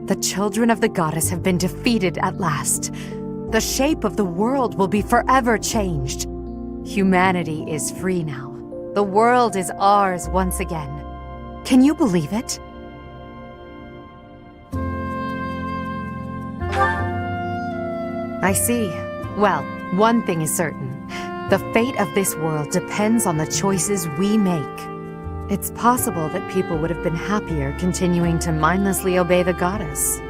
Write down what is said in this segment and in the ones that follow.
The children of the goddess have been defeated at last. The shape of the world will be forever changed. Humanity is free now. The world is ours once again. Can you believe it? I see. Well, one thing is certain. The fate of this world depends on the choices we make. It's possible that people would have been happier continuing to mindlessly obey the goddess.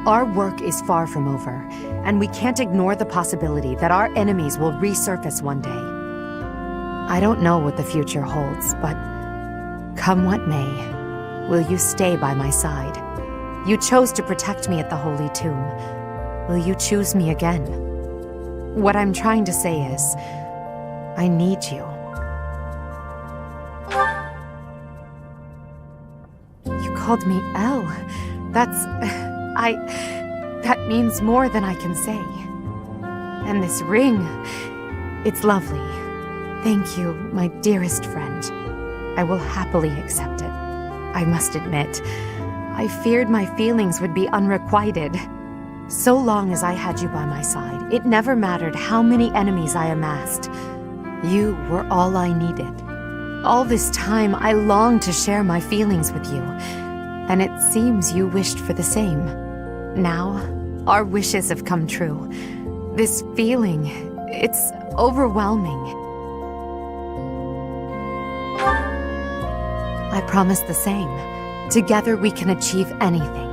Our work is far from over, and we can't ignore the possibility that our enemies will resurface one day. I don't know what the future holds, but come what may, will you stay by my side? You chose to protect me at the Holy Tomb. Will you choose me again? What I'm trying to say is, I need you. You called me Elle. That means more than I can say. And this ring, it's lovely. Thank you, my dearest friend. I will happily accept it. I must admit, I feared my feelings would be unrequited. So long as I had you by my side, it never mattered how many enemies I amassed. You were all I needed. All this time, I longed to share my feelings with you, and it seems you wished for the same. Now, our wishes have come true. This feeling, it's overwhelming. I promise the same. Together we can achieve anything.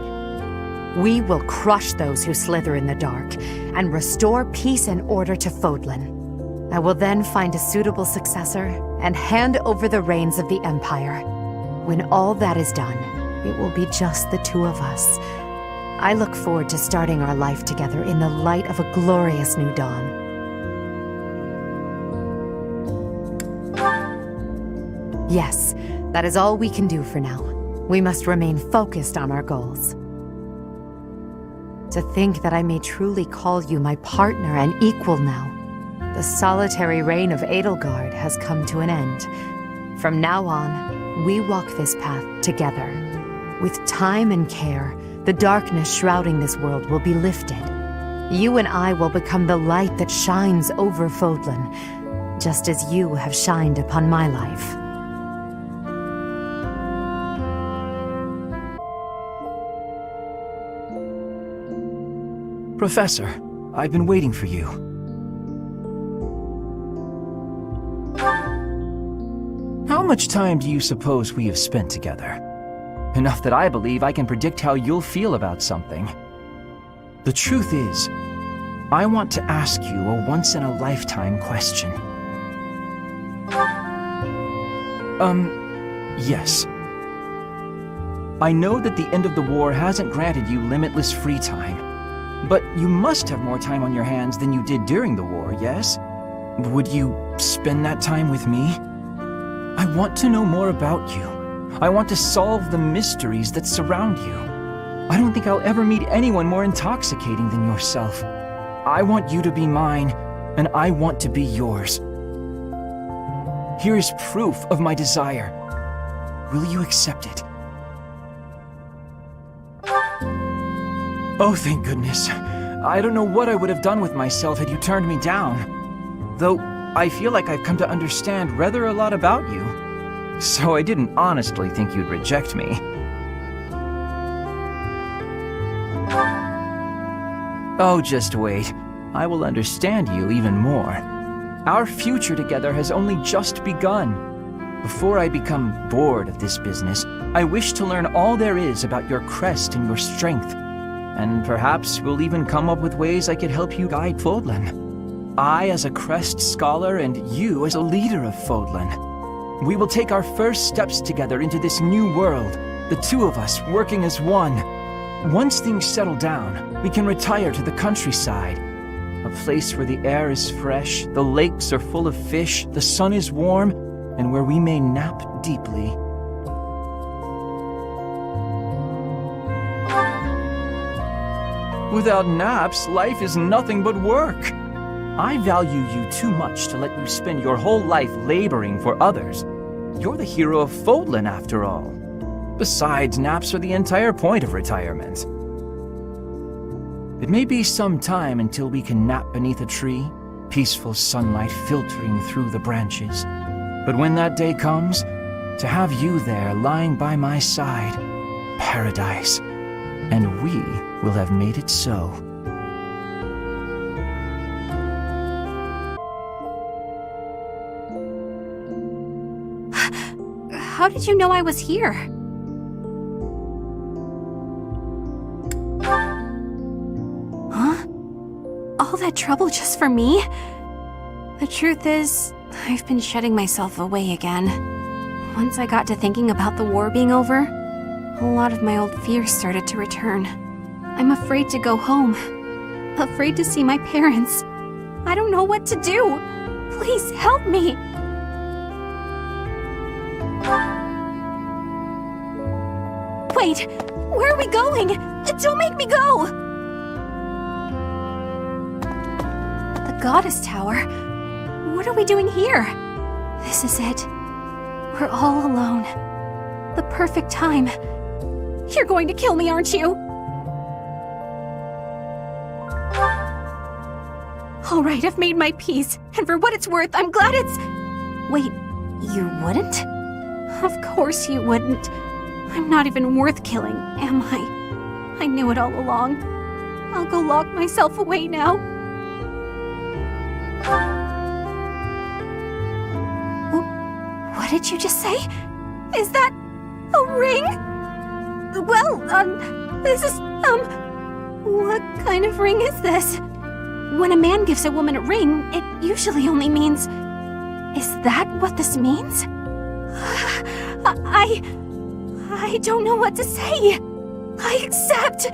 We will crush those who slither in the dark and restore peace and order to Fodlan. I will then find a suitable successor and hand over the reins of the Empire. When all that is done, it will be just the two of us. I look forward to starting our life together in the light of a glorious new dawn. Yes, that is all we can do for now. We must remain focused on our goals. To think that I may truly call you my partner and equal now. The solitary reign of Edelgard has come to an end. From now on, we walk this path together. With time and care, the darkness shrouding this world will be lifted. You and I will become the light that shines over Fodlan, just as you have shined upon my life. Professor, I've been waiting for you. How much time do you suppose we have spent together? Enough that I believe I can predict how you'll feel about something. The truth is, I want to ask you a once-in-a-lifetime question. Yes. I know that the end of the war hasn't granted you limitless free time. But you must have more time on your hands than you did during the war, yes? Would you spend that time with me? I want to know more about you. I want to solve the mysteries that surround you. I don't think I'll ever meet anyone more intoxicating than yourself. I want you to be mine, and I want to be yours. Here is proof of my desire. Will you accept it? Oh, thank goodness. I don't know what I would have done with myself had you turned me down. Though, I feel like I've come to understand rather a lot about you. So I didn't honestly think you'd reject me. Oh, just wait. I will understand you even more. Our future together has only just begun. Before I become bored of this business, I wish to learn all there is about your crest and your strength. And perhaps we'll even come up with ways I could help you guide Fodlan. I as a Crest scholar and you as a leader of Fodlan. We will take our first steps together into this new world, the two of us working as one. Once things settle down, we can retire to the countryside. A place where the air is fresh, the lakes are full of fish, the sun is warm, and where we may nap deeply. Without naps, life is nothing but work. I value you too much to let you spend your whole life laboring for others. You're the hero of Fodlan, after all. Besides, naps are the entire point of retirement. It may be some time until we can nap beneath a tree, peaceful sunlight filtering through the branches. But when that day comes, to have you there lying by my side, paradise, and we will have made it so. How did you know I was here? Huh? All that trouble just for me? The truth is, I've been shutting myself away again. Once I got to thinking about the war being over, a lot of my old fears started to return. I'm afraid to go home. Afraid to see my parents. I don't know what to do. Please help me. Wait, where are we going? Don't make me go! The Goddess Tower? What are we doing here? This is it. We're all alone. The perfect time. You're going to kill me, aren't you? All right, I've made my peace, and for what it's worth, I'm glad it's... Wait, you wouldn't? Of course you wouldn't. I'm not even worth killing, am I? I knew it all along. I'll go lock myself away now. What did you just say? Is that a ring? Well, this is, what kind of ring is this? When a man gives a woman a ring, it usually only means... Is that what this means? I don't know what to say. I accept.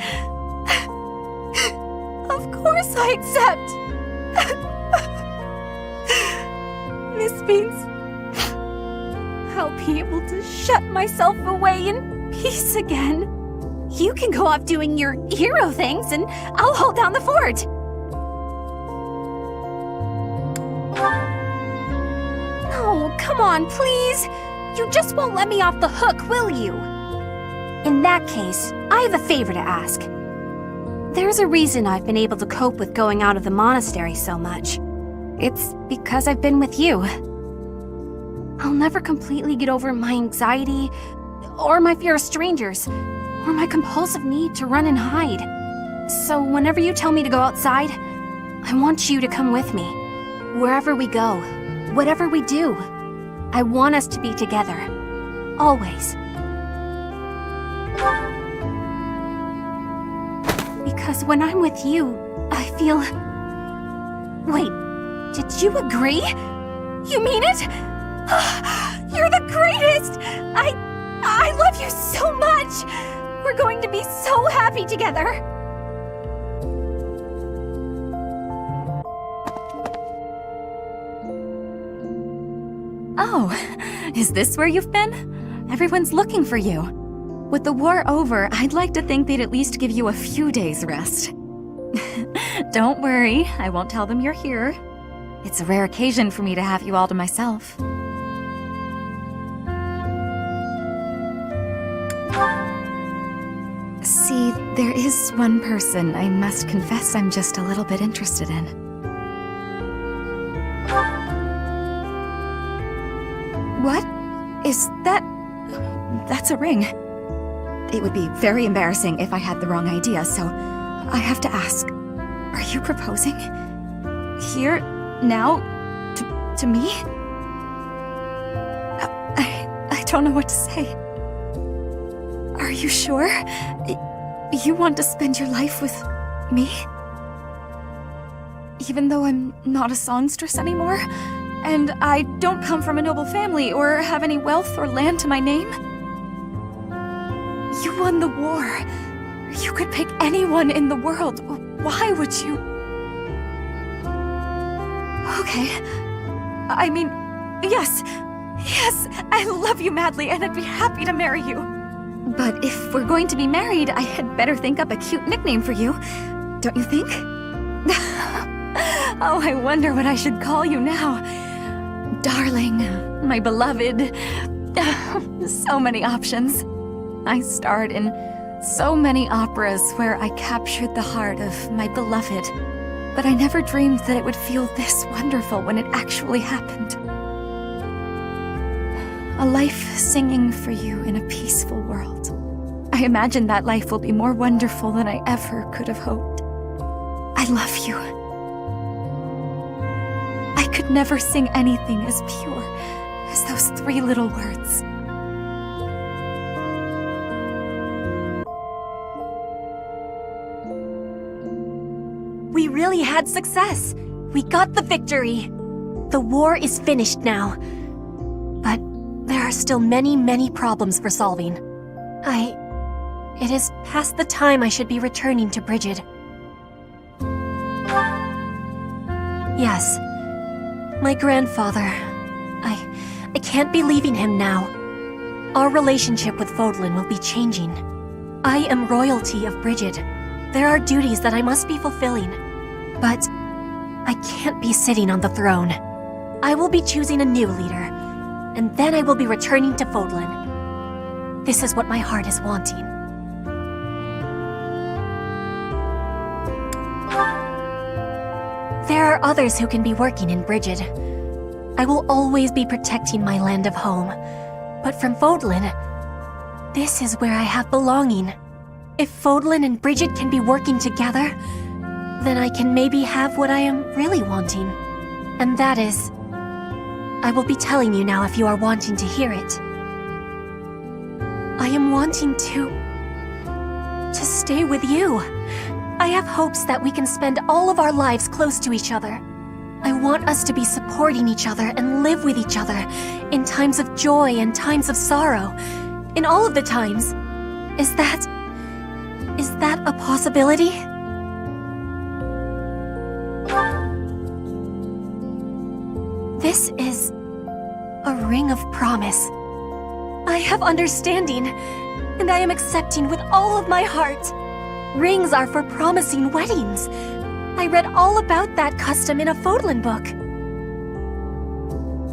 Of course I accept. This means I'll be able to shut myself away in peace again. You can go off doing your hero things and I'll hold down the fort. No, come on, please. You just won't let me off the hook, will you? In that case, I have a favor to ask. There's a reason I've been able to cope with going out of the monastery so much. It's because I've been with you. I'll never completely get over my anxiety, or my fear of strangers, or my compulsive need to run and hide. So whenever you tell me to go outside, I want you to come with me. Wherever we go, whatever we do, I want us to be together. Always. Because when I'm with you, I feel... Wait, did you agree? You mean it? You're the greatest! I love you so much! We're going to be so happy together! Oh, is this where you've been? Everyone's looking for you. With the war over, I'd like to think they'd at least give you a few days' rest. Don't worry, I won't tell them you're here. It's a rare occasion for me to have you all to myself. See, there is one person I must confess I'm just a little bit interested in. What? Is that... That's a ring. It would be very embarrassing if I had the wrong idea, so I have to ask. Are you proposing? Here? Now? To me? I don't know what to say. Are you sure? You want to spend your life with me? Even though I'm not a songstress anymore? And I don't come from a noble family or have any wealth or land to my name? You won the war. You could pick anyone in the world. Why would you? Okay. I mean, yes. Yes, I love you madly and I'd be happy to marry you. But if we're going to be married, I had better think up a cute nickname for you. Don't you think? Oh, I wonder what I should call you now. Darling, my beloved. So many options. I starred in So many operas where I captured the heart of my beloved, but I never dreamed that it would feel this wonderful when it actually happened. A life singing for you in a peaceful world. I imagine that life will be more wonderful than I ever could have hoped. I love you. I could never sing anything as pure as those 3 little words. We really had success. We got the victory. The war is finished now. But there are still many, many problems for solving. It is past the time I should be returning to Brigid. Yes. My grandfather. I can't be leaving him now. Our relationship with Fodlan will be changing. I am royalty of Brigid. There are duties that I must be fulfilling. But I can't be sitting on the throne. I will be choosing a new leader, and then I will be returning to Fodlan. This is what my heart is wanting. There are others who can be working in Brigid. I will always be protecting my land of home. But from Fodlan, this is where I have belonging. If Fodlan and Brigid can be working together, then I can maybe have what I am really wanting. And that is... I will be telling you now if you are wanting to hear it. I am wanting to stay with you. I have hopes that we can spend all of our lives close to each other. I want us to be supporting each other and live with each other in times of joy and times of sorrow. In all of the times. Is that a possibility? This is a ring of promise. I have understanding, and I am accepting with all of my heart. Rings are for promising weddings. I read all about that custom in a Fodlan book.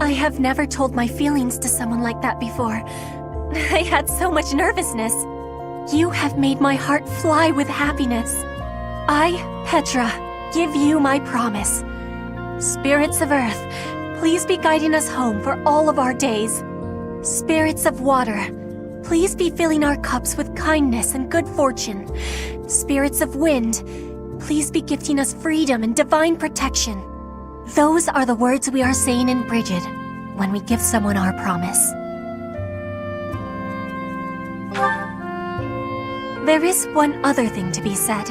I have never told my feelings to someone like that before. I had so much nervousness. You have made my heart fly with happiness. I, Petra, give you my promise. Spirits of Earth, please be guiding us home for all of our days. Spirits of Water, please be filling our cups with kindness and good fortune. Spirits of Wind, please be gifting us freedom and divine protection. Those are the words we are saying in Brigid when we give someone our promise. There is one other thing to be said.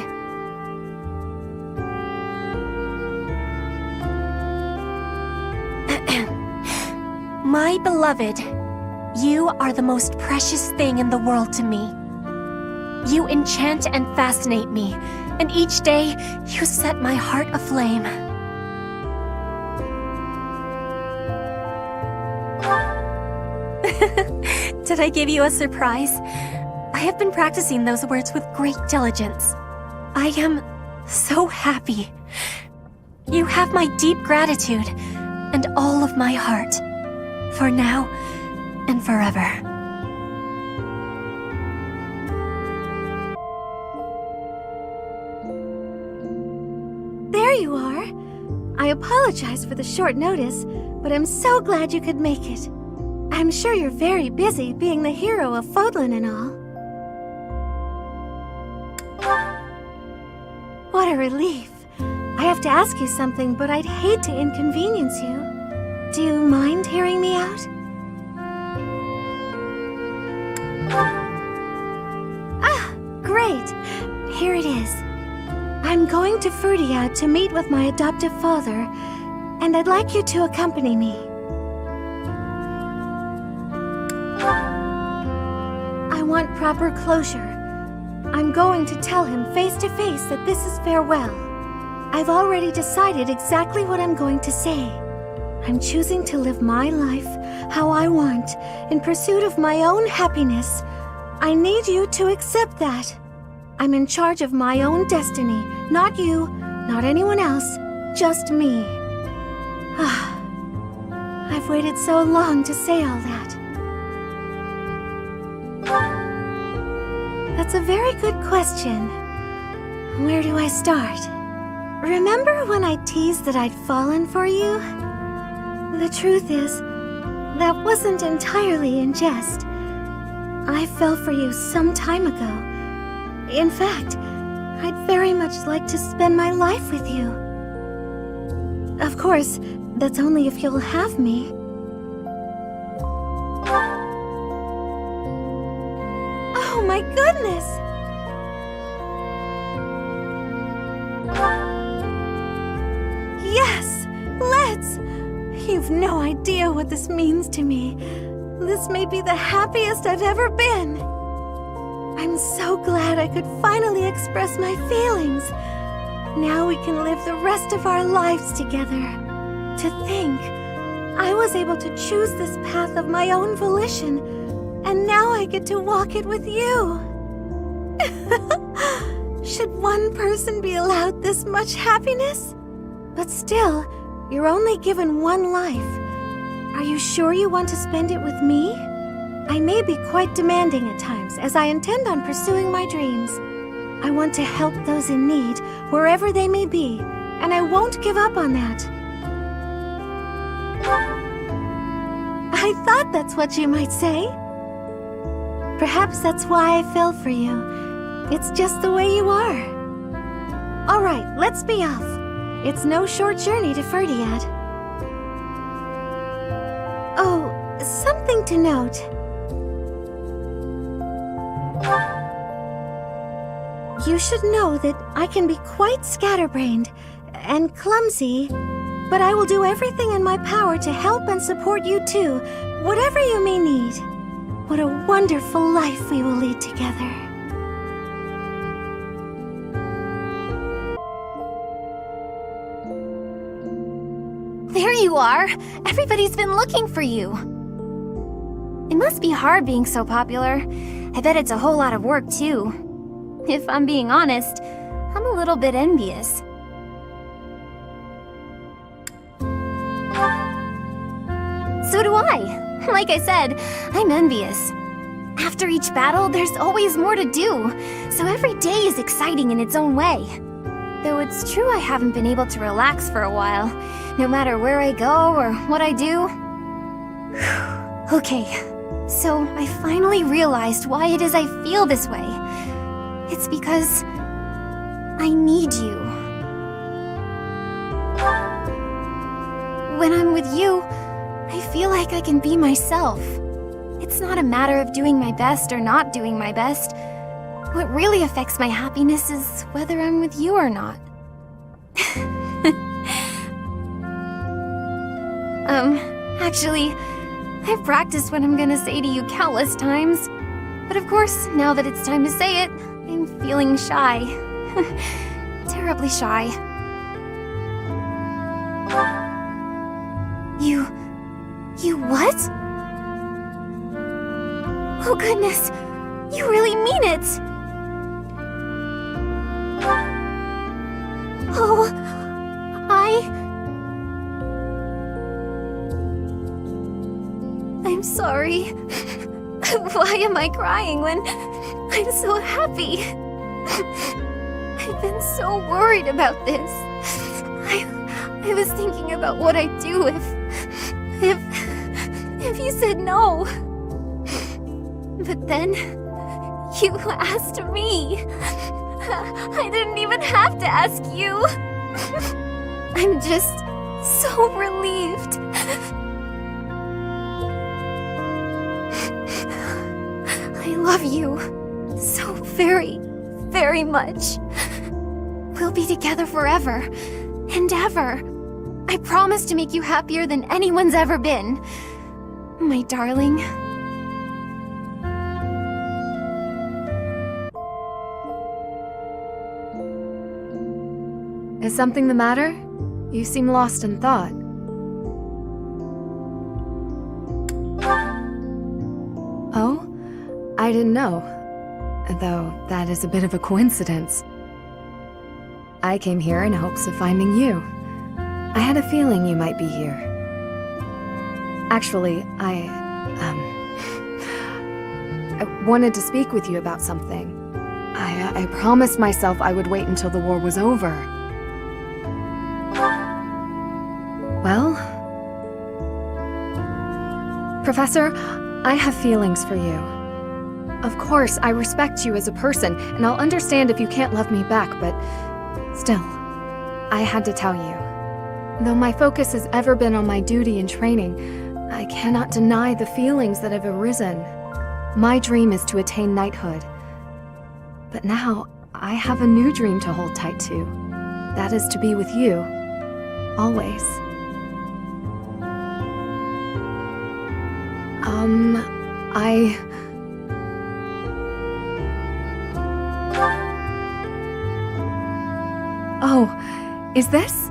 My beloved, you are the most precious thing in the world to me. You enchant and fascinate me, and each day you set my heart aflame. Did I give you a surprise? I have been practicing those words with great diligence. I am so happy. You have my deep gratitude and all of my heart, for now and forever. There you are. I apologize for the short notice, but I'm so glad you could make it. I'm sure you're very busy being the hero of Fodlan and all. What a relief. I have to ask you something, but I'd hate to inconvenience you. Do you mind hearing me out? Ah, great. Here it is. I'm going to Fruitiad to meet with my adoptive father, and I'd like you to accompany me. I want proper closure. I'm going to tell him face to face that this is farewell. I've already decided exactly what I'm going to say. I'm choosing to live my life how I want, in pursuit of my own happiness. I need you to accept that. I'm in charge of my own destiny, not you, not anyone else, just me. I've waited so long to say all that. That's a very good question. Where do I start? Remember when I teased that I'd fallen for you? The truth is, that wasn't entirely in jest. I fell for you some time ago. In fact, I'd very much like to spend my life with you. Of course, that's only if you'll have me. Oh my goodness! Yes! Let's! You've no idea what this means to me. This may be the happiest I've ever been. I'm so glad I could finally express my feelings. Now we can live the rest of our lives together. To think, I was able to choose this path of my own volition, and now I get to walk it with you. Should one person be allowed this much happiness? But still, you're only given one life. Are you sure you want to spend it with me? I may be quite demanding at times, as I intend on pursuing my dreams. I want to help those in need, wherever they may be, and I won't give up on that. I thought that's what you might say. Perhaps that's why I fell for you. It's just the way you are. All right, let's be off. It's no short journey to Ferdiad. Oh, something to note. You should know that I can be quite scatterbrained and clumsy, but I will do everything in my power to help and support you too, whatever you may need. What a wonderful life we will lead together. There you are! Everybody's been looking for you! It must be hard being so popular. I bet it's a whole lot of work, too. If I'm being honest, I'm a little bit envious. So do I. Like I said, I'm envious. After each battle, there's always more to do, so every day is exciting in its own way. Though it's true I haven't been able to relax for a while, no matter where I go or what I do. Okay, so I finally realized why it is I feel this way. It's because I need you. When I'm with you, I feel like I can be myself. It's not a matter of doing my best or not doing my best. What really affects my happiness is whether I'm with you or not. Actually, I've practiced what I'm gonna say to you countless times. But of course, now that it's time to say it, I'm feeling shy. Terribly shy. You what? Oh goodness, you really mean it! Oh, I'm sorry. Why am I crying when I'm so happy? I've been so worried about this. I was thinking about what I'd do if you said no. But then you asked me. I didn't even have to ask you. I'm just so relieved. I love you so very, very much. We'll be together forever and ever. I promise to make you happier than anyone's ever been. My darling. Is something the matter? You seem lost in thought. Oh? I didn't know. Though that is a bit of a coincidence. I came here in hopes of finding you. I had a feeling you might be here. Actually, I wanted to speak with you about something. I promised myself I would wait until the war was over. Well? Professor, I have feelings for you. Of course, I respect you as a person, and I'll understand if you can't love me back, but still, I had to tell you. Though my focus has ever been on my duty and training, I cannot deny the feelings that have arisen. My dream is to attain knighthood. But now, I have a new dream to hold tight to. That is to be with you. Always. Oh, is this?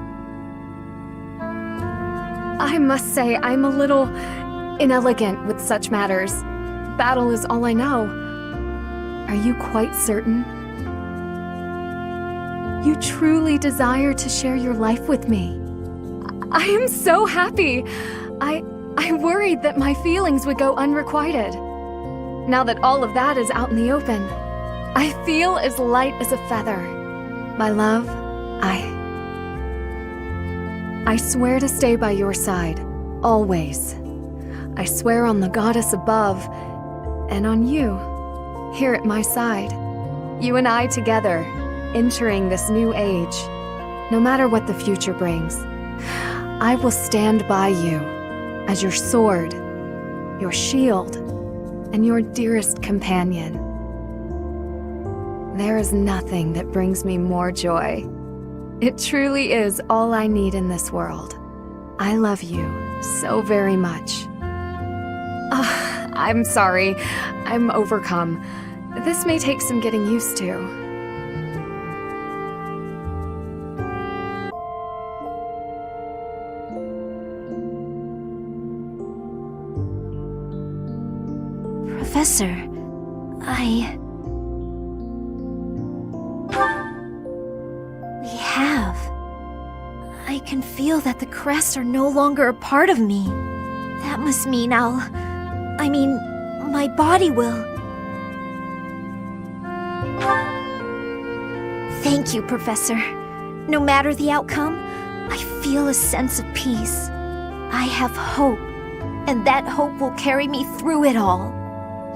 I must say, I'm a little inelegant with such matters. Battle is all I know. Are you quite certain? You truly desire to share your life with me. I am so happy. I worried that my feelings would go unrequited. Now that all of that is out in the open, I feel as light as a feather. My love, I swear to stay by your side, always. I swear on the goddess above, and on you, here at my side. You and I together, entering this new age. No matter what the future brings, I will stand by you as your sword, your shield, and your dearest companion. There is nothing that brings me more joy. It truly is all I need in this world. I love you so very much. I'm sorry. I'm overcome. This may take some getting used to. Professor, We have. I can feel that the crests are no longer a part of me. That must mean my body will. Thank you, Professor. No matter the outcome, I feel a sense of peace. I have hope, and that hope will carry me through it all.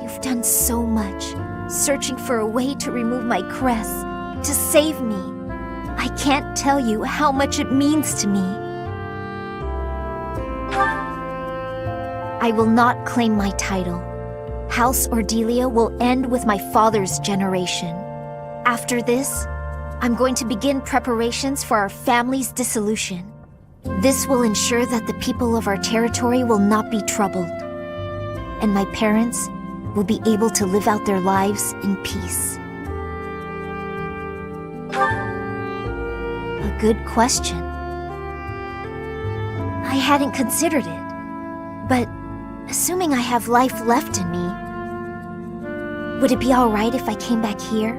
You've done so much, searching for a way to remove my crests, to save me. I can't tell you how much it means to me. I will not claim my title. House Ordelia will end with my father's generation. After this, I'm going to begin preparations for our family's dissolution. This will ensure that the people of our territory will not be troubled, and my parents will be able to live out their lives in peace. A good question. I hadn't considered it, but assuming I have life left in me, would it be alright if I came back here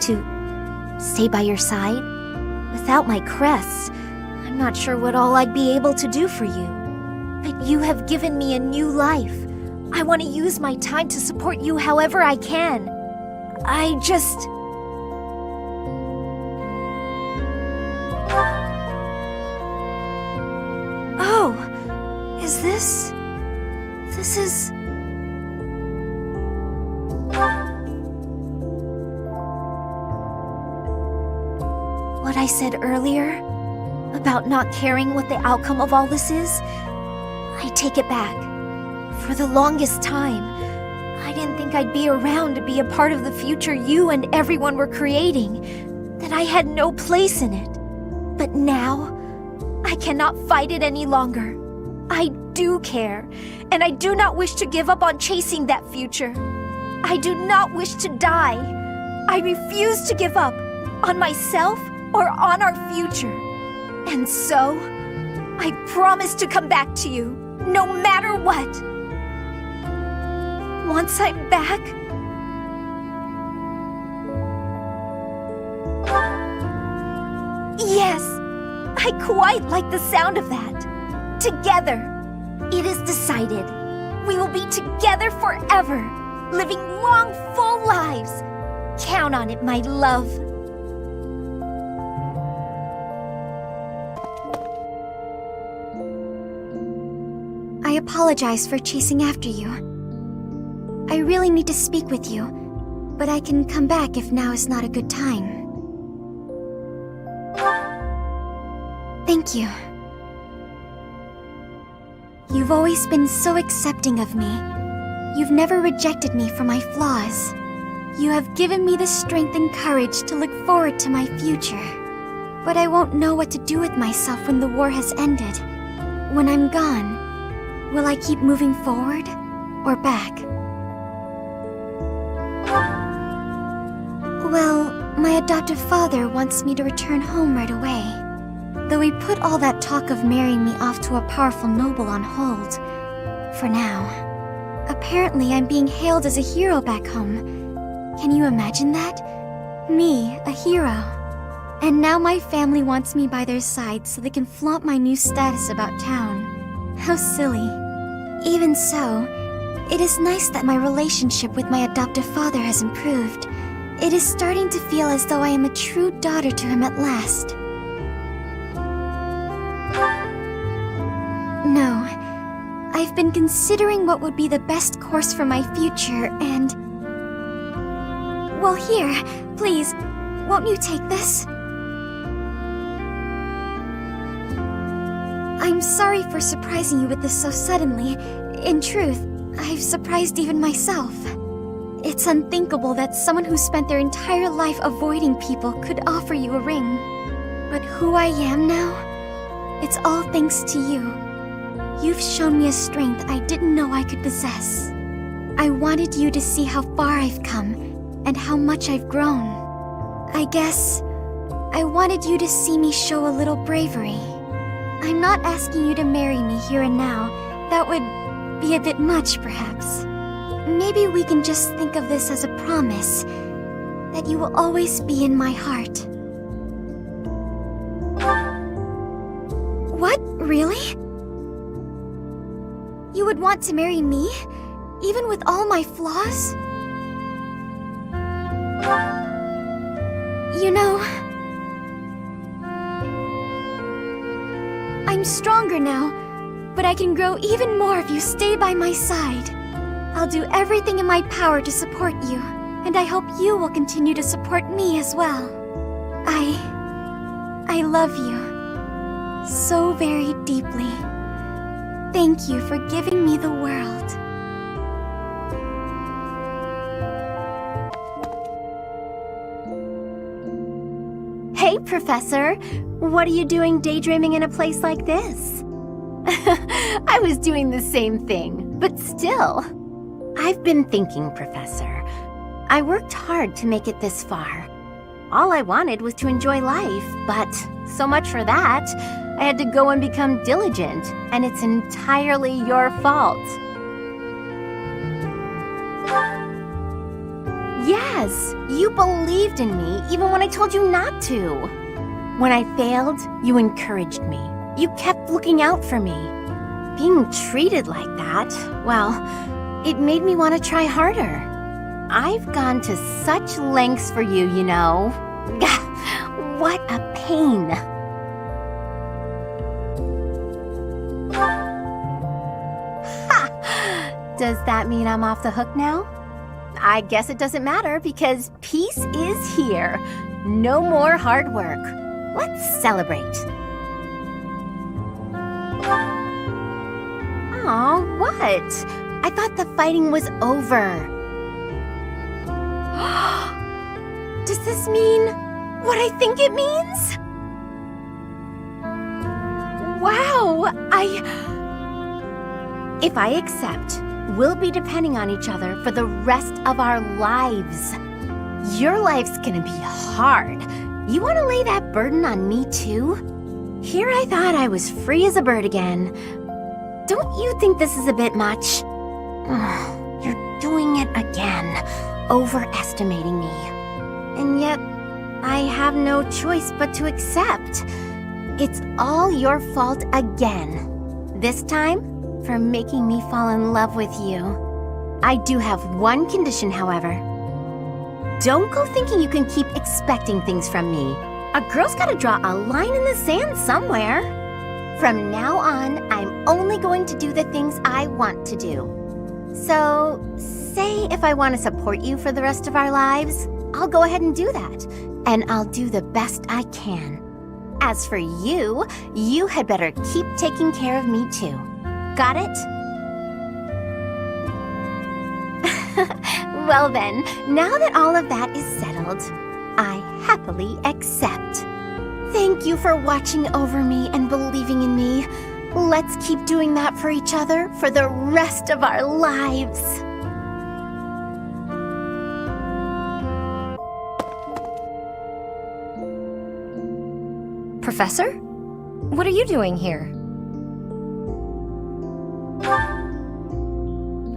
to stay by your side? Without my crests, I'm not sure what all I'd be able to do for you. But you have given me a new life. I want to use my time to support you however I can. Oh, is this... This is... What I said earlier about not caring what the outcome of all this is, I take it back. For the longest time, I didn't think I'd be around to be a part of the future you and everyone were creating, that I had no place in it. But now, I cannot fight it any longer. I do care, and I do not wish to give up on chasing that future. I do not wish to die. I refuse to give up on myself or on our future. And so, I promise to come back to you, no matter what. Once I'm back... Yes, I quite like the sound of that. Together. It is decided. We will be together forever, living long, full lives. Count count on it, my love. I apologize for chasing after you. I really need to speak with you, but I can come back if now is not a good time. Thank you. You've always been so accepting of me. You've never rejected me for my flaws. You have given me the strength and courage to look forward to my future. But I won't know what to do with myself when the war has ended. When I'm gone, will I keep moving forward or back? Well, my adoptive father wants me to return home right away. Though he put all that talk of marrying me off to a powerful noble on hold. For now. Apparently, I'm being hailed as a hero back home. Can you imagine that? Me, a hero. And now my family wants me by their side so they can flaunt my new status about town. How silly. Even so, it is nice that my relationship with my adoptive father has improved. It is starting to feel as though I am a true daughter to him at last. No, I've been considering what would be the best course for my future and... Well, here, please, won't you take this? I'm sorry for surprising you with this so suddenly. In truth, I've surprised even myself. It's unthinkable that someone who spent their entire life avoiding people could offer you a ring. But who I am now? It's all thanks to you. You've shown me a strength I didn't know I could possess. I wanted you to see how far I've come, and how much I've grown. I guess I wanted you to see me show a little bravery. I'm not asking you to marry me here and now. That would be a bit much, perhaps. Maybe we can just think of this as a promise that you will always be in my heart. What? Really? You would want to marry me? Even with all my flaws? You know, I'm stronger now, but I can grow even more if you stay by my side. I'll do everything in my power to support you, and I hope you will continue to support me as well. I love you so very deeply. Thank you for giving me the world. Hey, Professor. What are you doing daydreaming in a place like this? I was doing the same thing, but still. I've been thinking, Professor. I worked hard to make it this far. All I wanted was to enjoy life, but so much for that. I had to go and become diligent, and it's entirely your fault. Yes, you believed in me even when I told you not to. When I failed, you encouraged me. You kept looking out for me. Being treated like that, well, it made me want to try harder. I've gone to such lengths for you, you know. What a pain. Ha! Does that mean I'm off the hook now? I guess it doesn't matter because peace is here. No more hard work. Let's celebrate. Aw, what? I thought the fighting was over. Does this mean what I think it means? Wow, If I accept, we'll be depending on each other for the rest of our lives. Your life's gonna be hard. You wanna lay that burden on me too? Here I thought I was free as a bird again. Don't you think this is a bit much? You're doing it again, overestimating me. And yet, I have no choice but to accept. It's all your fault again. This time, for making me fall in love with you. I do have one condition, however. don't go thinking you can keep expecting things from me. A girl's gotta draw a line in the sand somewhere. From now on, I'm only going to do the things I want to do. So, say if I want to support you for the rest of our lives, I'll go ahead and do that. And I'll do the best I can. As for you, you had better keep taking care of me too. Got it? Well then, now that all of that is settled, I happily accept. Thank you for watching over me and believing in me. Let's keep doing that for each other for the rest of our lives. Professor? What are you doing here?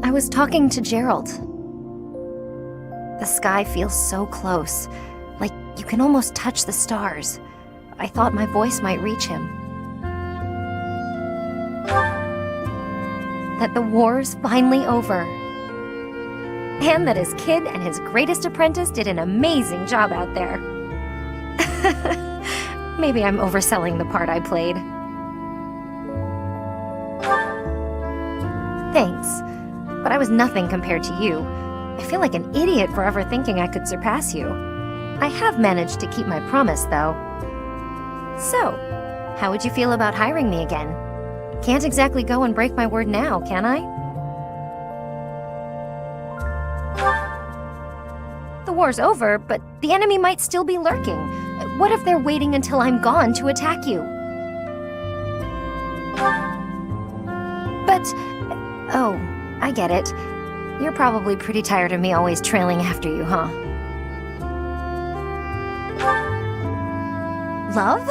I was talking to Gerald. The sky feels so close, like you can almost touch the stars. I thought my voice might reach him. That the war's finally over. And that his kid and his greatest apprentice did an amazing job out there. Maybe I'm overselling the part I played. Thanks, but I was nothing compared to you. I feel like an idiot for ever thinking I could surpass you. I have managed to keep my promise, though. So, how would you feel about hiring me again? Can't exactly go and break my word now, can I? The war's over, but the enemy might still be lurking. What if they're waiting until I'm gone to attack you? But... oh, I get it. You're probably pretty tired of me always trailing after you, huh? Love?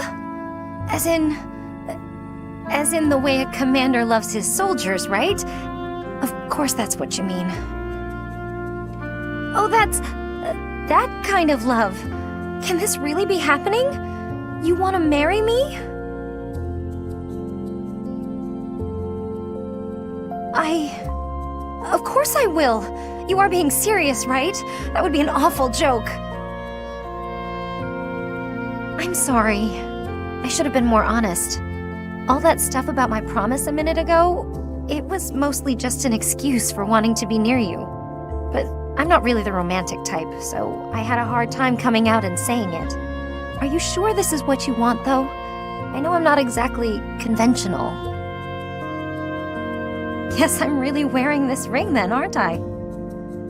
As in the way a commander loves his soldiers, right? Of course that's what you mean. Oh, that's... that kind of love. Can this really be happening? You want to marry me? Of course I will. You are being serious, right? That would be an awful joke. I'm sorry. I should have been more honest. All that stuff about my promise a minute ago, it was mostly just an excuse for wanting to be near you. But I'm not really the romantic type, so I had a hard time coming out and saying it. Are you sure this is what you want, though? I know I'm not exactly conventional. Guess I'm really wearing this ring then, aren't I?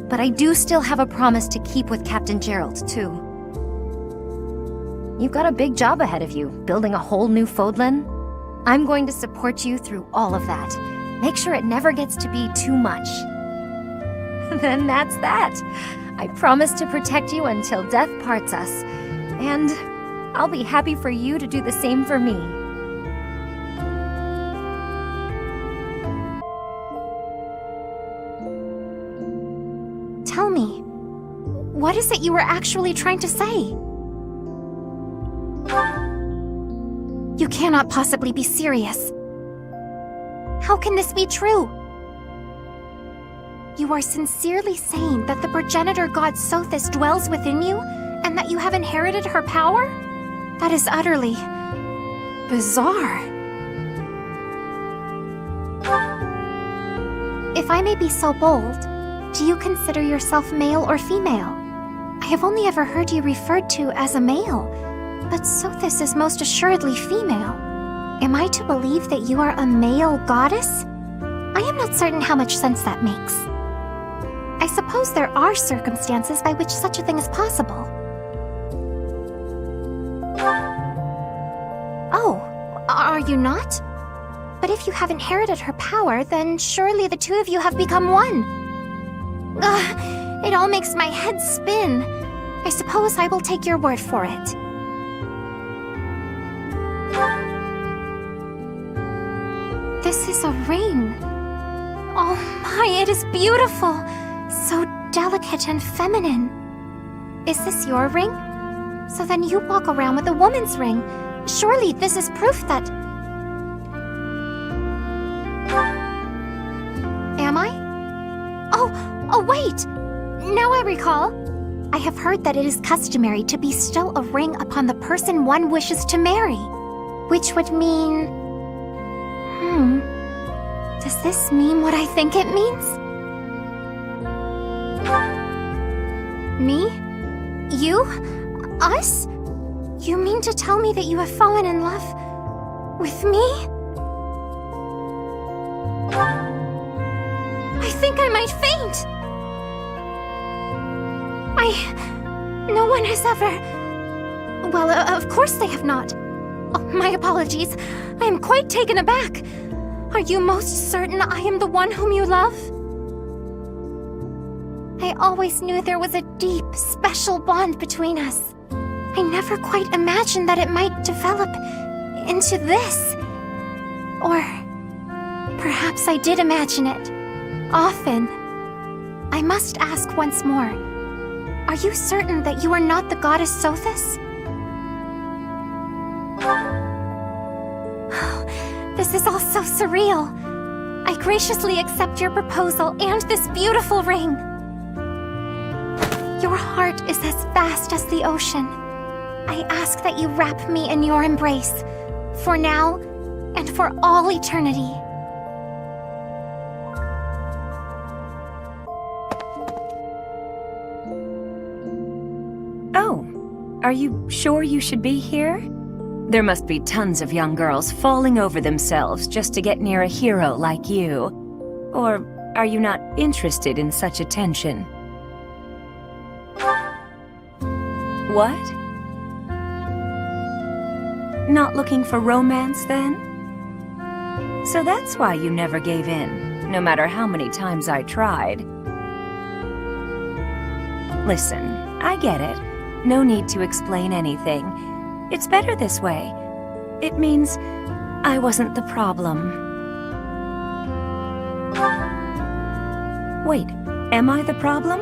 But I do still have a promise to keep with Captain Gerald, too. You've got a big job ahead of you, building a whole new Fodlan. I'm going to support you through all of that. Make sure it never gets to be too much. Then that's that. I promise to protect you until death parts us. And I'll be happy for you to do the same for me. Tell me, what is it you were actually trying to say? You cannot possibly be serious. How can this be true? You are sincerely saying that the progenitor god Sothis dwells within you, and that you have inherited her power? That is utterly... bizarre. If I may be so bold, do you consider yourself male or female? I have only ever heard you referred to as a male, but Sothis is most assuredly female. Am I to believe that you are a male goddess? I am not certain how much sense that makes. I suppose there are circumstances by which such a thing is possible. Oh, are you not? But if you have inherited her power, then surely the two of you have become one. Ugh, it all makes my head spin. I suppose I will take your word for it. This is a ring. Oh my, it is beautiful. So delicate and feminine. Is this your ring? So then you walk around with a woman's ring. Surely this is proof that... Am I? Oh, wait! Now I recall. I have heard that it is customary to bestow a ring upon the person one wishes to marry. Which would mean... Does this mean what I think it means? Me? You? Us? You mean to tell me that you have fallen in love with me? I think I might faint. No one has ever... Well, of course they have not. Oh, my apologies. I am quite taken aback. Are you most certain I am the one whom you love? I always knew there was a deep, special bond between us. I never quite imagined that it might develop into this. Or perhaps I did imagine it. Often. I must ask once more. Are you certain that you are not the goddess Sothis? This is all so surreal. I graciously accept your proposal and this beautiful ring. Your heart is as vast as the ocean. I ask that you wrap me in your embrace, for now and for all eternity. Oh, are you sure you should be here? There must be tons of young girls falling over themselves just to get near a hero like you. Or are you not interested in such attention? What? Not looking for romance, then? So that's why you never gave in, no matter how many times I tried. Listen, I get it. No need to explain anything. It's better this way. It means I wasn't the problem. Wait, am I the problem?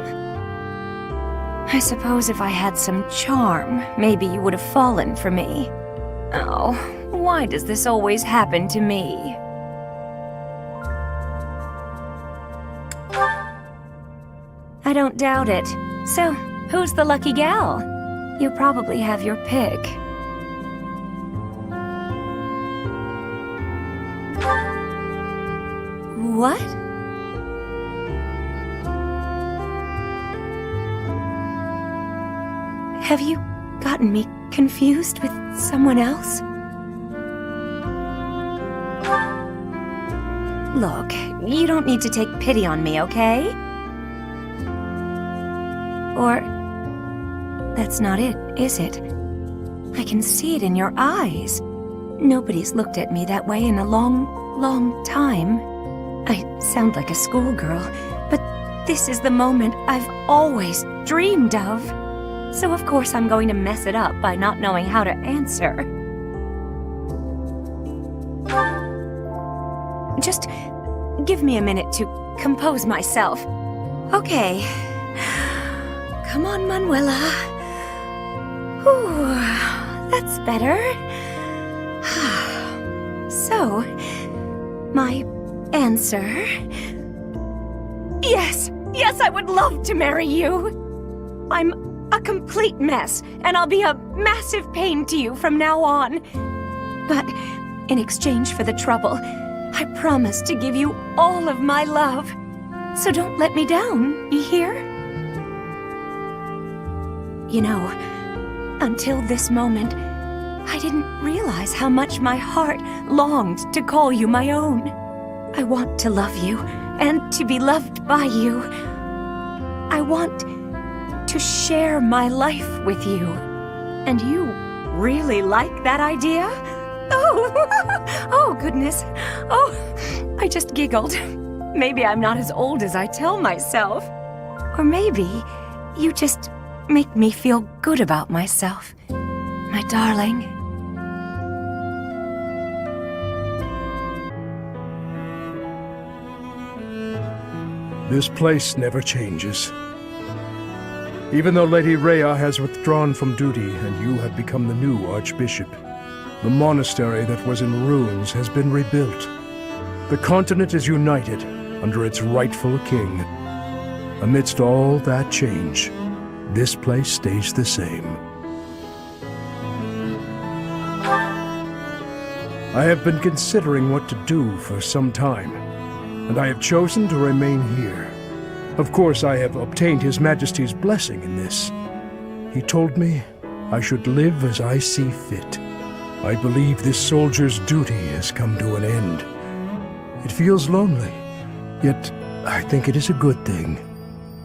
I suppose if I had some charm, maybe you would have fallen for me. Oh, why does this always happen to me? I don't doubt it. So, who's the lucky gal? You probably have your pick. What? Have you gotten me confused with someone else? Look, you don't need to take pity on me, okay? Or... that's not it, is it? I can see it in your eyes. Nobody's looked at me that way in a long time. I sound like a schoolgirl, but this is the moment I've always dreamed of. So of course I'm going to mess it up by not knowing how to answer. Just give me a minute to compose myself. Okay. Come on, Manuela. Whew, that's better. So, my answer... Yes, I would love to marry you. I'm a complete mess, and I'll be a massive pain to you from now on. But in exchange for the trouble, I promise to give you all of my love. So don't let me down, you hear? You know, until this moment, I didn't realize how much my heart longed to call you my own. I want to love you, and to be loved by you. I want to share my life with you. And you really like that idea? Oh, goodness. Oh, I just giggled. Maybe I'm not as old as I tell myself. Or maybe you just make me feel good about myself, my darling. This place never changes. Even though Lady Rhea has withdrawn from duty and you have become the new Archbishop, the monastery that was in ruins has been rebuilt. The continent is united under its rightful king. Amidst all that change, this place stays the same. I have been considering what to do for some time, and I have chosen to remain here. Of course, I have obtained His Majesty's blessing in this. He told me I should live as I see fit. I believe this soldier's duty has come to an end. It feels lonely, yet I think it is a good thing.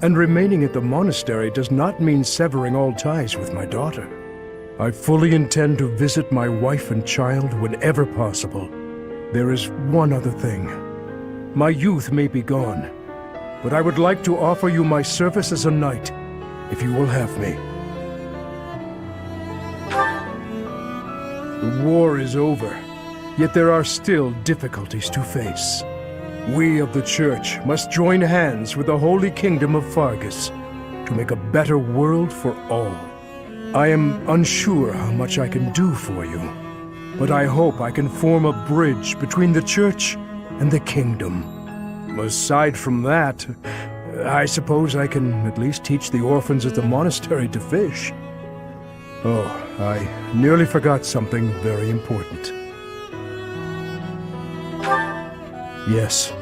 And remaining at the monastery does not mean severing all ties with my daughter. I fully intend to visit my wife and child whenever possible. There is one other thing. My youth may be gone, but I would like to offer you my service as a knight, if you will have me. The war is over, yet there are still difficulties to face. We of the Church must join hands with the Holy Kingdom of Fargus to make a better world for all. I am unsure how much I can do for you, but I hope I can form a bridge between the Church and the Kingdom. Aside from that, I suppose I can at least teach the orphans at the monastery to fish. Oh, I nearly forgot something very important. Yes.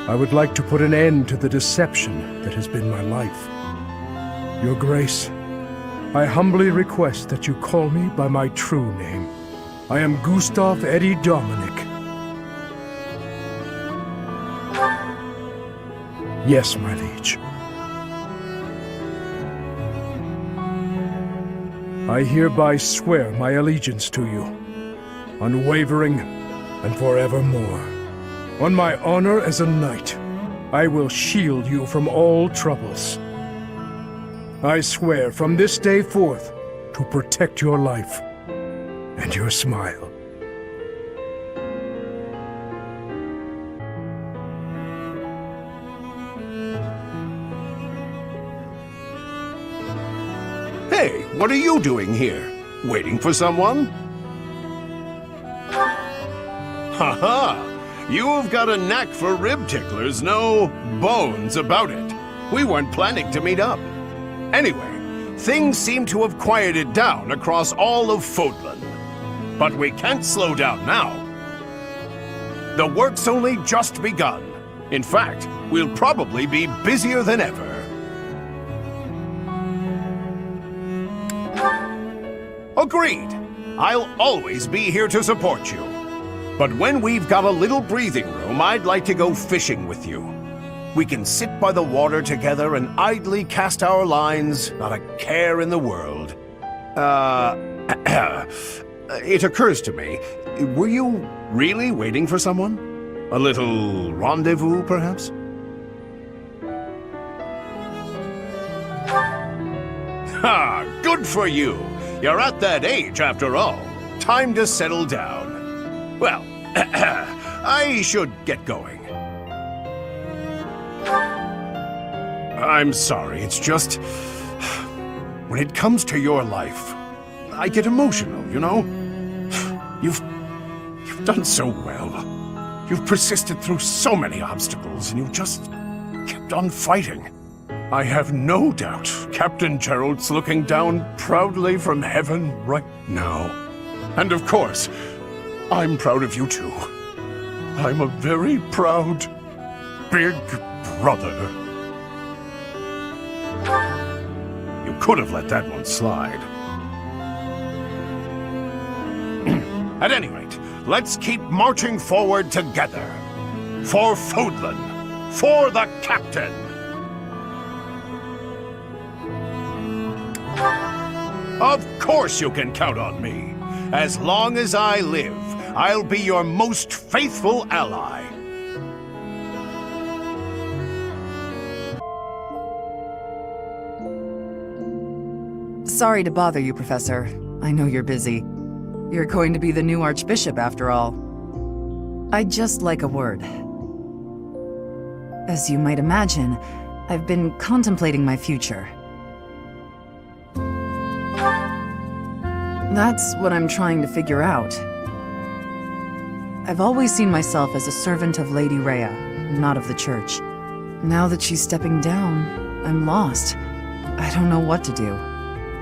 I would like to put an end to the deception that has been my life. Your Grace, I humbly request that you call me by my true name. I am Gustav Eddie Dominic. Yes, my liege. I hereby swear my allegiance to you, unwavering and forevermore. On my honor as a knight, I will shield you from all troubles. I swear from this day forth to protect your life and your smile. Hey, what are you doing here? Waiting for someone? Ha-ha! You've got a knack for rib ticklers, no bones about it. We weren't planning to meet up. Anyway, things seem to have quieted down across all of Fodlan. But we can't slow down now. The work's only just begun. In fact, we'll probably be busier than ever. Agreed. I'll always be here to support you. But when we've got a little breathing room, I'd like to go fishing with you. We can sit by the water together and idly cast our lines, not a care in the world. It occurs to me, were you really waiting for someone? A little rendezvous, perhaps? Ha! Good for you! You're at that age, after all. Time to settle down. Well, I should get going. I'm sorry, it's just... when it comes to your life, I get emotional, you know? You've done so well. You've persisted through so many obstacles, and you've just kept on fighting. I have no doubt Captain Gerald's looking down proudly from heaven right now. And of course, I'm proud of you too. I'm a very proud, big brother. You could have let that one slide. At any rate, let's keep marching forward together. For Fodlan. For the Captain. Of course you can count on me. As long as I live, I'll be your most faithful ally. Sorry to bother you, Professor. I know you're busy. You're going to be the new Archbishop, after all. I'd just like a word. As you might imagine, I've been contemplating my future. That's what I'm trying to figure out. I've always seen myself as a servant of Lady Rhea, not of the Church. Now that she's stepping down, I'm lost. I don't know what to do.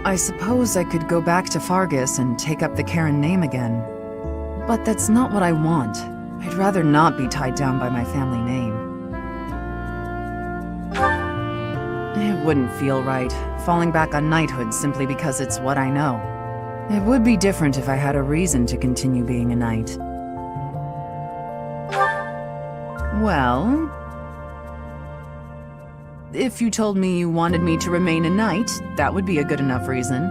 I suppose I could go back to Fargus and take up the Karen name again. But that's not what I want. I'd rather not be tied down by my family name. It wouldn't feel right, falling back on knighthood simply because it's what I know. It would be different if I had a reason to continue being a knight. Well, if you told me you wanted me to remain a knight, that would be a good enough reason.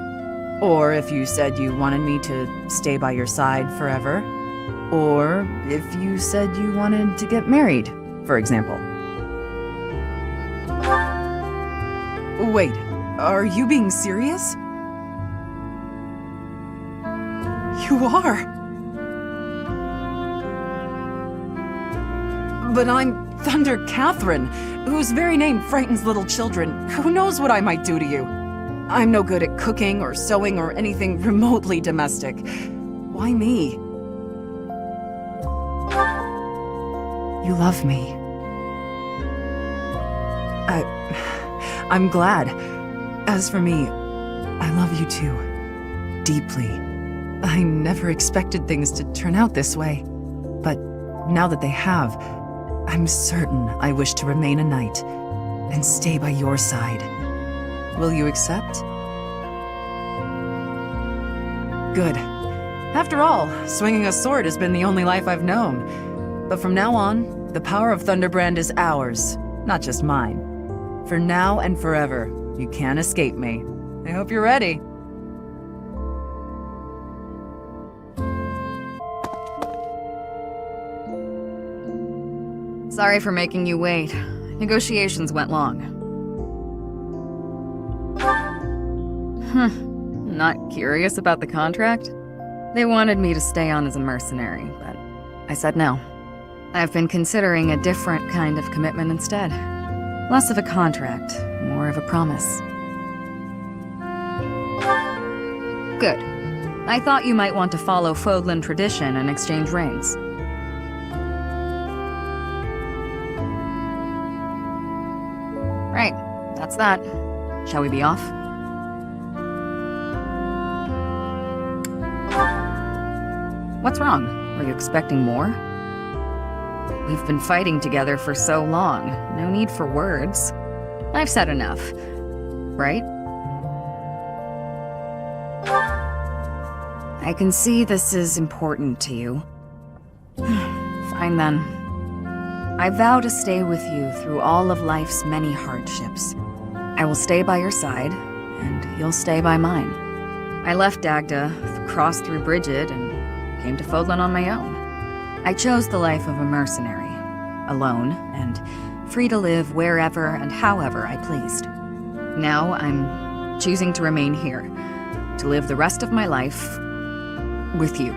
Or if you said you wanted me to stay by your side forever. Or if you said you wanted to get married, for example. Wait, are you being serious? You are. But I'm Thunder Catherine, whose very name frightens little children. Who knows what I might do to you? I'm no good at cooking or sewing or anything remotely domestic. Why me? You love me. I'm glad. As for me, I love you too. Deeply. I never expected things to turn out this way. But now that they have, I'm certain I wish to remain a knight and stay by your side. Will you accept? Good. After all, swinging a sword has been the only life I've known. But from now on, the power of Thunderbrand is ours, not just mine. For now and forever, you can't escape me. I hope you're ready. Sorry for making you wait. Negotiations went long. Not curious about the contract? They wanted me to stay on as a mercenary, but I said no. I've been considering a different kind of commitment instead. Less of a contract, more of a promise. Good. I thought you might want to follow Fodlan tradition and exchange rings. Right, that's that. Shall we be off? What's wrong? Were you expecting more? We've been fighting together for so long. No need for words. I've said enough. Right? I can see this is important to you. Fine then. I vow to stay with you through all of life's many hardships. I will stay by your side, and you'll stay by mine. I left Dagda, crossed through Bridget, and came to Fodlan on my own. I chose the life of a mercenary, alone, and free to live wherever and however I pleased. Now I'm choosing to remain here, to live the rest of my life with you.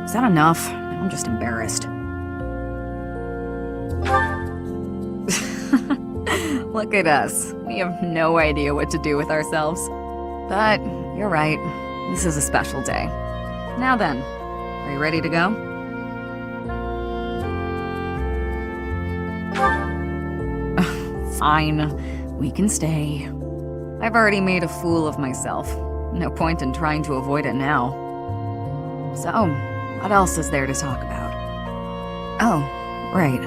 Is that enough? I'm just embarrassed. Look at us. We have no idea what to do with ourselves. But you're right. This is a special day. Now then, are you ready to go? Fine. We can stay. I've already made a fool of myself. No point in trying to avoid it now. So, what else is there to talk about? Oh, right.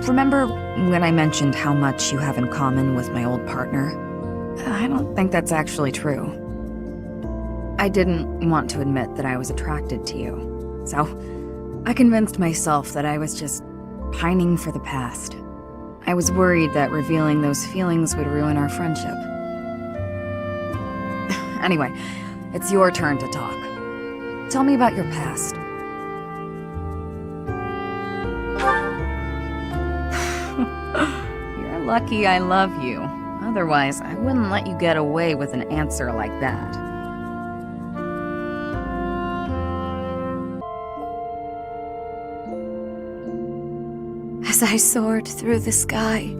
Remember when I mentioned how much you have in common with my old partner? I don't think that's actually true. I didn't want to admit that I was attracted to you, so I convinced myself that I was just pining for the past. I was worried that revealing those feelings would ruin our friendship. Anyway, it's your turn to talk. Tell me about your past. You're lucky I love you. Otherwise, I wouldn't let you get away with an answer like that. As I soared through the sky,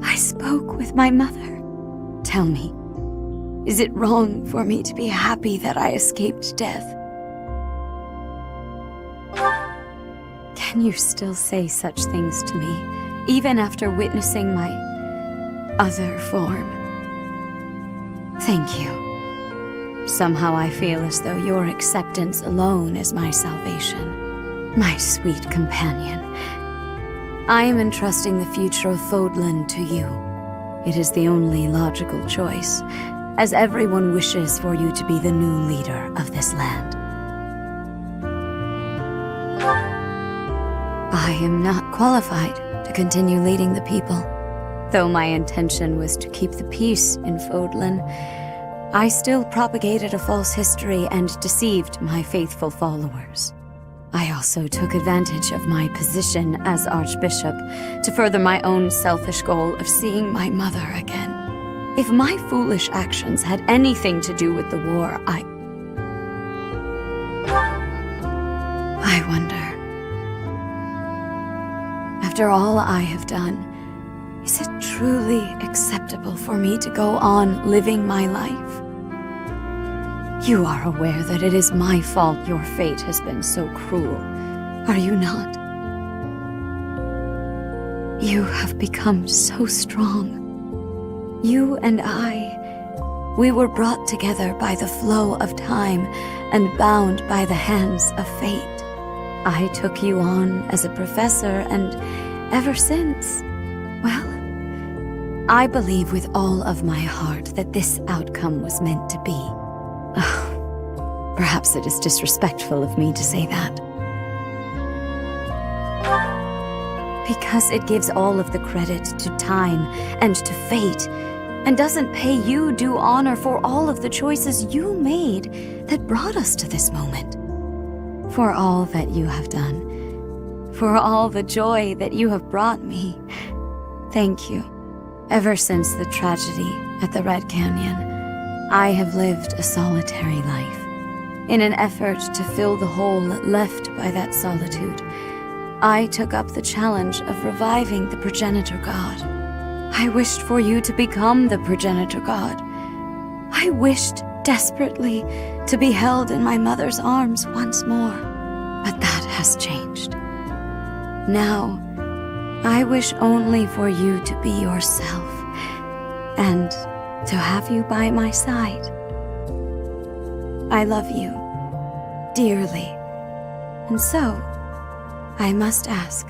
I spoke with my mother. Tell me, is it wrong for me to be happy that I escaped death? Can you still say such things to me, even after witnessing my other form. Thank you. Somehow I feel as though your acceptance alone is my salvation. My sweet companion. I am entrusting the future of Fodlan to you. It is the only logical choice, as everyone wishes for you to be the new leader of this land. I am not qualified to continue leading the people. Though my intention was to keep the peace in Fodlan, I still propagated a false history and deceived my faithful followers. I also took advantage of my position as Archbishop to further my own selfish goal of seeing my mother again. If my foolish actions had anything to do with the war, I wonder. After all I have done, is it truly acceptable for me to go on living my life? You are aware that it is my fault your fate has been so cruel, are you not? You have become so strong. You and I, we were brought together by the flow of time and bound by the hands of fate. I took you on as a professor, and ever since, well, I believe with all of my heart that this outcome was meant to be. Perhaps it is disrespectful of me to say that. Because it gives all of the credit to time and to fate, and doesn't pay you due honor for all of the choices you made that brought us to this moment. For all that you have done, for all the joy that you have brought me, thank you. Ever since the tragedy at the Red Canyon, I have lived a solitary life. In an effort to fill the hole left by that solitude, I took up the challenge of reviving the progenitor god. I wished for you to become the progenitor god. I wished desperately to be held in my mother's arms once more, but that has changed. Now, I wish only for you to be yourself, and to have you by my side. I love you dearly, and so, I must ask,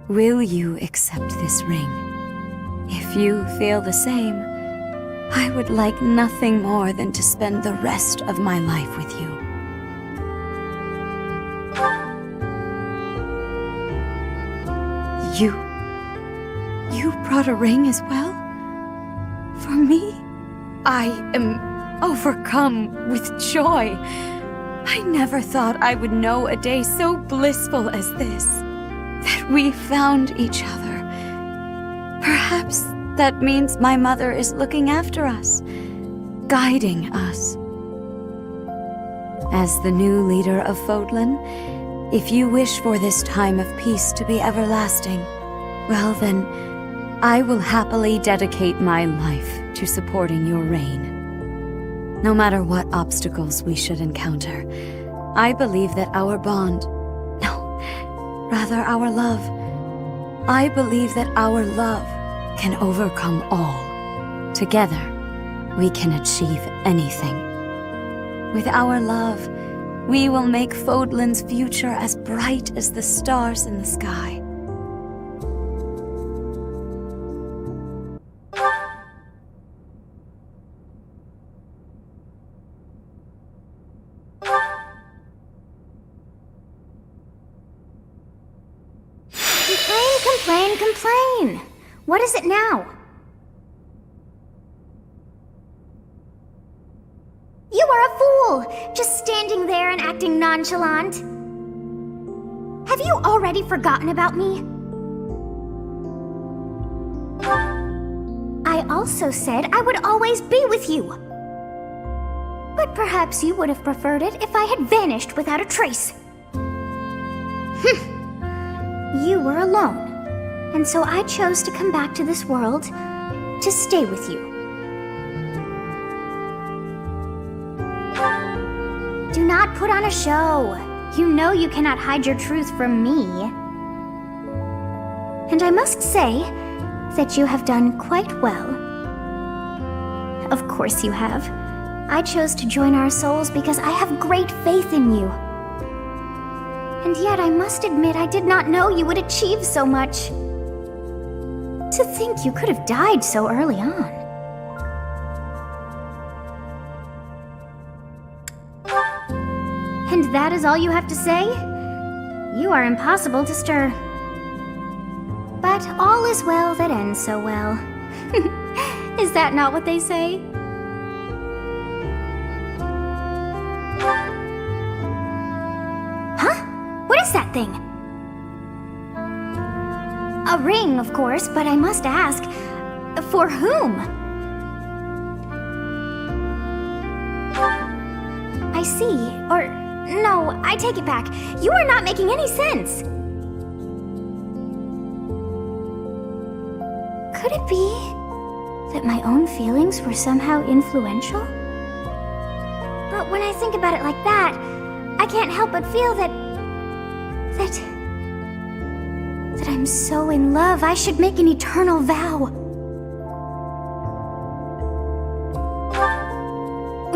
will you accept this ring? If you feel the same, I would like nothing more than to spend the rest of my life with you. You brought a ring as well? For me? I am overcome with joy. I never thought I would know a day so blissful as this, that we found each other. Perhaps that means my mother is looking after us, guiding us. As the new leader of Fodlan, if you wish for this time of peace to be everlasting, well then, I will happily dedicate my life to supporting your reign. No matter what obstacles we should encounter, I believe that our bond, no, rather our love, I believe that our love can overcome all. Together, we can achieve anything. With our love, we will make Fodlan's future as bright as the stars in the sky. Complain! What is it now? You are a fool! Just standing there and acting nonchalant. Have you already forgotten about me? I also said I would always be with you. But perhaps you would have preferred it if I had vanished without a trace. You were alone. And so I chose to come back to this world to stay with you. Do not put on a show. You know you cannot hide your truth from me. And I must say that you have done quite well. Of course you have. I chose to join our souls because I have great faith in you. And yet I must admit I did not know you would achieve so much. To think you could have died so early on. And that is all you have to say? You are impossible to stir. But all is well that ends so well. Is that not what they say? Huh? What is that thing? A ring, of course, but I must ask, for whom? I see, or no, I take it back. You are not making any sense. Could it be that my own feelings were somehow influential? But when I think about it like that, I can't help but feel that I'm so in love, I should make an eternal vow.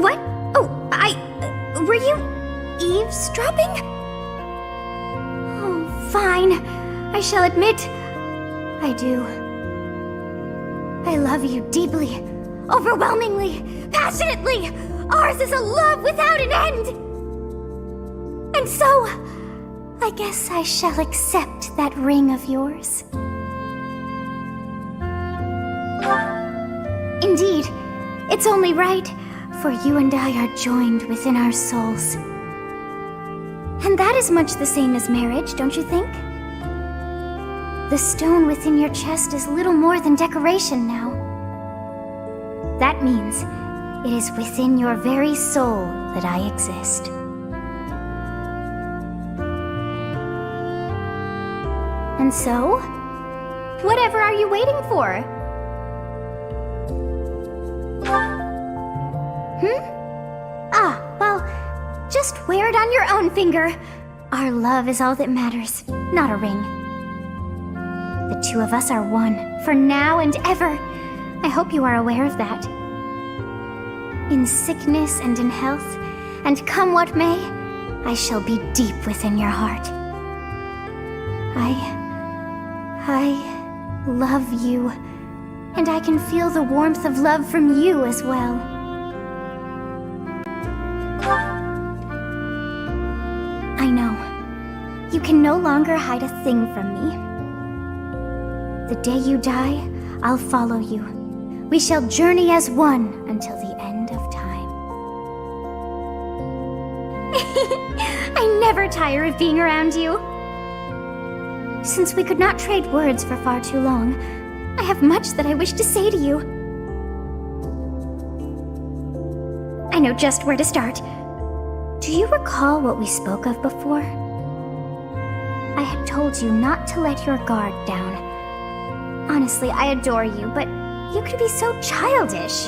What? Oh, were you eavesdropping? Oh, fine. I shall admit, I do. I love you deeply, overwhelmingly, passionately. Ours is a love without an end. And so, I guess I shall accept that ring of yours. Indeed, it's only right, for you and I are joined within our souls. And that is much the same as marriage, don't you think? The stone within your chest is little more than decoration now. That means it is within your very soul that I exist. And so, whatever are you waiting for? Well, just wear it on your own finger. Our love is all that matters, not a ring. The two of us are one, for now and ever. I hope you are aware of that. In sickness and in health, and come what may, I shall be deep within your heart. I love you, and I can feel the warmth of love from you as well. I know. You can no longer hide a thing from me. The day you die, I'll follow you. We shall journey as one until the end of time. I never tire of being around you. Since we could not trade words for far too long, I have much that I wish to say to you. I know just where to start. Do you recall what we spoke of before? I had told you not to let your guard down. Honestly, I adore you, but you could be so childish.